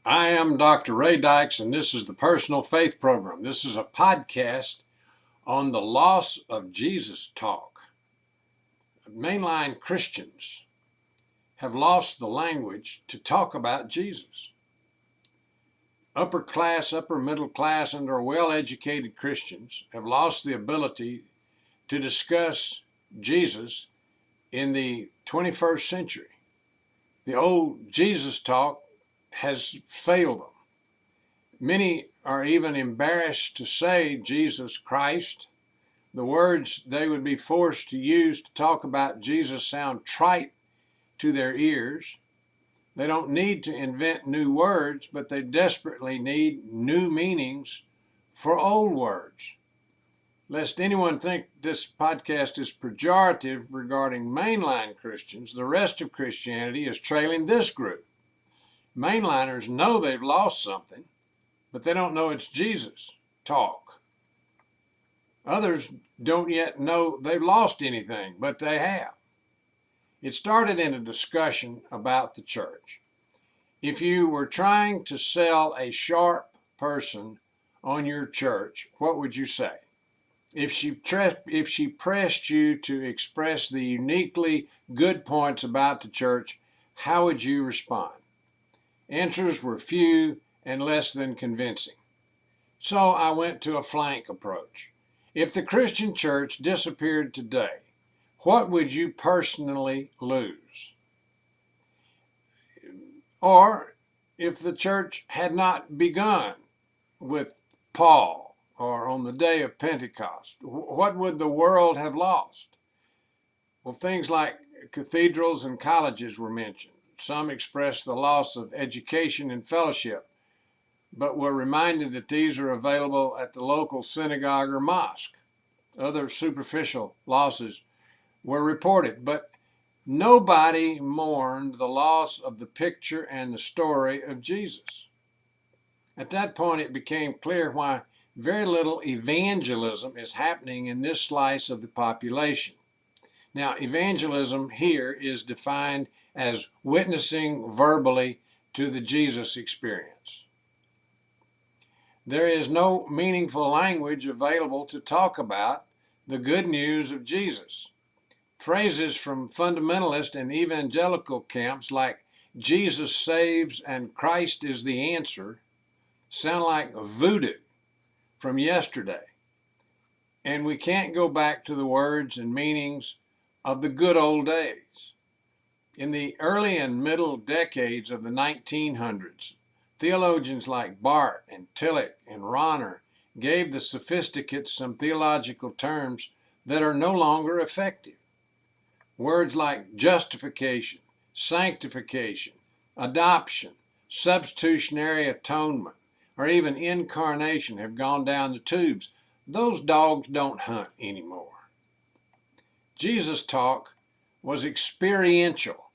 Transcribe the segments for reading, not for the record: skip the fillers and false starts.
I am Dr. Ray Dykes, and this is the Personal Faith Program. This is a podcast on the loss of Jesus talk. Mainline Christians have lost the language to talk about Jesus. Upper class, upper middle class, and our well-educated Christians have lost the ability to discuss Jesus in the 21st century. The old Jesus talk has failed them. Many are even embarrassed to say Jesus Christ. The words they would be forced to use to talk about Jesus sound trite to their ears. They don't need to invent new words, but they desperately need new meanings for old words. Lest anyone think this podcast is pejorative regarding mainline Christians, the rest of Christianity is trailing this group. Mainliners know they've lost something, but they don't know it's Jesus talk. Others don't yet know they've lost anything, but they have. It started in a discussion about the church. If you were trying to sell a sharp person on your church, what would you say? If she pressed you to express the uniquely good points about the church, how would you respond? Answers were few and less than convincing. So I went to a flank approach. If the Christian church disappeared today, what would you personally lose? Or if the church had not begun with Paul or on the day of Pentecost, what would the world have lost? Well, things like cathedrals and colleges were mentioned. Some expressed the loss of education and fellowship, but were reminded that these are available at the local synagogue or mosque. Other superficial losses were reported, but nobody mourned the loss of the picture and the story of Jesus. At that point, it became clear why very little evangelism is happening in this slice of the population. Now, evangelism here is defined as witnessing verbally to the Jesus experience. There is no meaningful language available to talk about the good news of Jesus. Phrases from fundamentalist and evangelical camps like Jesus saves and Christ is the answer sound like voodoo from yesterday. And we can't go back to the words and meanings of the good old days. In the early and middle decades of the 1900s, theologians like Barth and Tillich and Rahner gave the sophisticates some theological terms that are no longer effective. Words like justification, sanctification, adoption, substitutionary atonement, or even incarnation have gone down the tubes. Those dogs don't hunt anymore. Jesus talk was experiential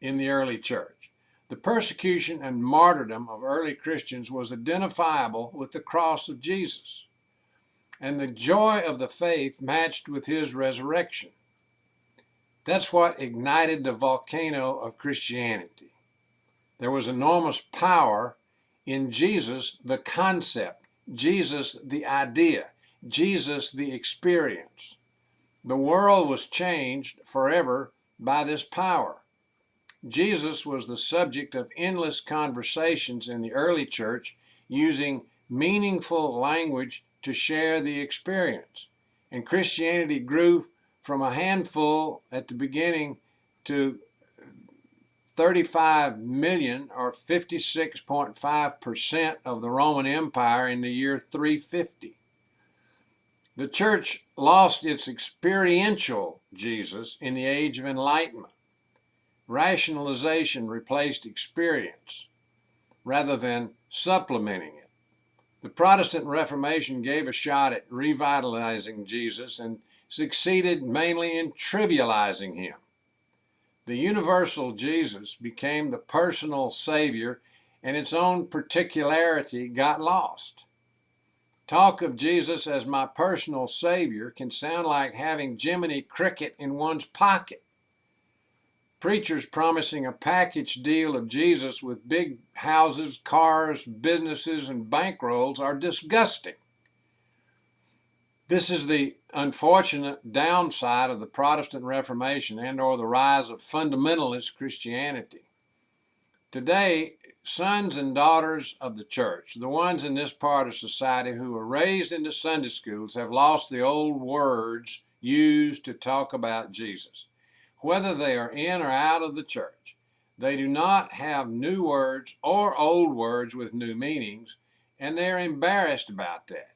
in the early church. The persecution and martyrdom of early Christians was identifiable with the cross of Jesus, and the joy of the faith matched with his resurrection. That's what ignited the volcano of Christianity. There was enormous power in Jesus, the concept, Jesus, the idea, Jesus, the experience. The world was changed forever by this power. Jesus was the subject of endless conversations in the early church using meaningful language to share the experience. And Christianity grew from a handful at the beginning to 35 million, or 56.5% of the Roman Empire in the year 350. The church lost its experiential Jesus in the age of enlightenment. Rationalization replaced experience rather than supplementing it. The Protestant Reformation gave a shot at revitalizing Jesus and succeeded mainly in trivializing him. The universal Jesus became the personal Savior, and its own particularity got lost. Talk of Jesus as my personal Savior can sound like having Jiminy Cricket in one's pocket. preachers promising a package deal of Jesus with big houses, cars, businesses, and bankrolls are disgusting. This is the unfortunate downside of the Protestant Reformation and/or the rise of fundamentalist Christianity. Today, sons and daughters of the church, the ones in this part of society who were raised into Sunday schools, have lost the old words used to talk about Jesus. Whether they are in or out of the church, they do not have new words or old words with new meanings, and they're embarrassed about that.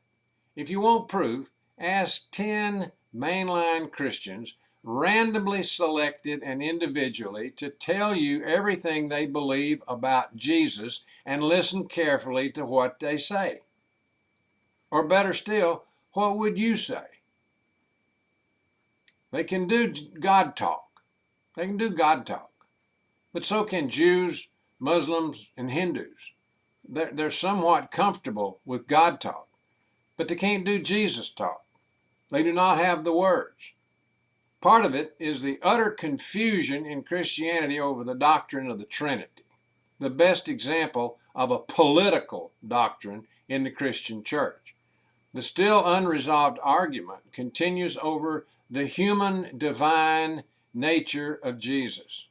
If you want proof, ask 10 mainline Christians, randomly selected and individually, to tell you everything they believe about Jesus and listen carefully to what they say. Or better still, what would you say? They can do God talk. They can do God talk. But so can Jews, Muslims, and Hindus. They're somewhat comfortable with God talk, but they can't do Jesus talk. They do not have the words. Part of it is the utter confusion in Christianity over the doctrine of the Trinity, the best example of a political doctrine in the Christian church. The still unresolved argument continues over the human divine nature of Jesus.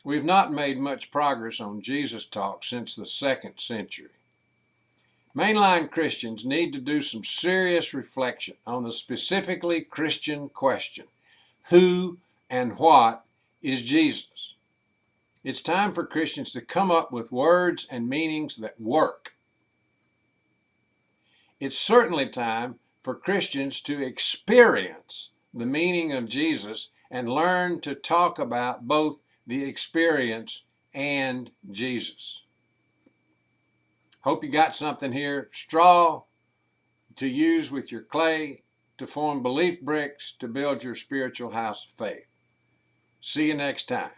We've not made much progress on Jesus talk since the 2nd century. Mainline Christians need to do some serious reflection on the specifically Christian question: who and what is Jesus? It's time for Christians to come up with words and meanings that work. It's certainly time for Christians to experience the meaning of Jesus and learn to talk about both the experience and Jesus. Hope you got something here. Straw to use with your clay to form belief bricks to build your spiritual house of faith. See you next time.